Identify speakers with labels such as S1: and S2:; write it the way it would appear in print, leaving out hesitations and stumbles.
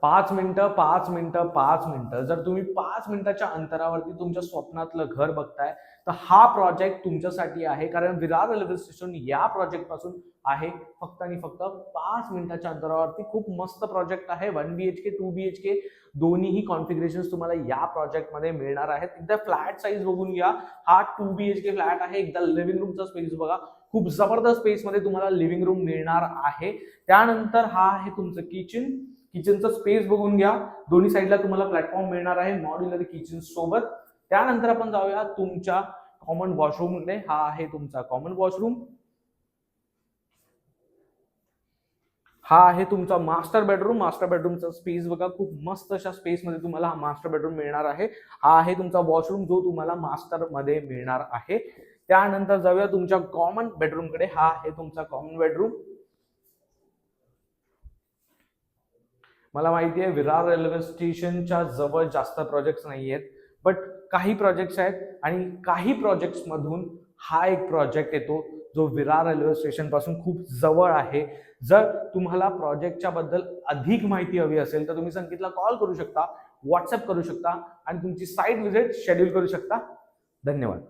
S1: 5 मिनिटं, 5 मिनिटं, 5 मिनिटं. जर तुम्ही 5 मिनिटाच्या अंतरावरती तुमच्या स्वप्नातलं घर बघताय तर हा प्रोजेक्ट तुमच्यासाठी आहे. कारण विरार रेल्वे स्टेशन या प्रोजेक्ट पासून आहे फक्त आणि फक्त 5 मिनिटाच्या अंतरावरती. खूप मस्त प्रोजेक्ट आहे. 1 BHK 2 BHK दोन्हीही कॉन्फिगरेशन तुम्हाला या प्रोजेक्ट मध्ये मिळणार आहेत. एकदा फ्लॅट साईज बघून घ्या. हा 2 BHK फ्लॅट आहे. एकदा लिव्हिंग रूमचा स्पेस बघा. खूप जबरदस्त स्पेस मध्ये तुम्हाला लिव्हिंग रूम मिळणार आहे. त्यानंतर हा आहे तुमचं किचन. किचनचा स्पेस बघून घ्या. दोन्ही साईडला तुम्हाला प्लॅटफॉर्म मिळणार आहे मॉड्युलर किचन सोबत. त्यानंतर आपण जाऊया तुमच्या कॉमन वॉशरूम मध्ये. हा आहे तुमचा कॉमन वॉशरूम. हा आहे तुमचा मास्टर बेडरूम. मास्टर बेडरूमचा स्पेस बघा. खूप मस्त अशा स्पेस मध्ये तुम्हाला हा मास्टर बेडरूम मिळणार आहे. हा आहे तुमचा वॉशरूम जो तुम्हाला मास्टर मध्ये मिळणार आहे. त्यानंतर जाऊया तुमच्या कॉमन बेडरूम कडे. हा आहे तुमचा कॉमन बेडरूम. मला माहिती आहे विरार रेल्वे स्टेशनच्या जवळ जास्त प्रोजेक्ट्स नाही आहेत, बट काही प्रोजेक्ट्स आहेत आणि काही प्रोजेक्ट्स मधून हा एक प्रोजेक्ट येतो जो विरार रेल्वे स्टेशन पासून खूप जवळ आहे. जर तुम्हाला प्रोजेक्टच्या बद्दल अधिक माहिती हवी असेल तर तुम्ही संकेतला कॉल करू शकता, व्हॉट्सअप करू शकता आणि तुमची साईट व्हिजिट शेड्यूल करू शकता. धन्यवाद.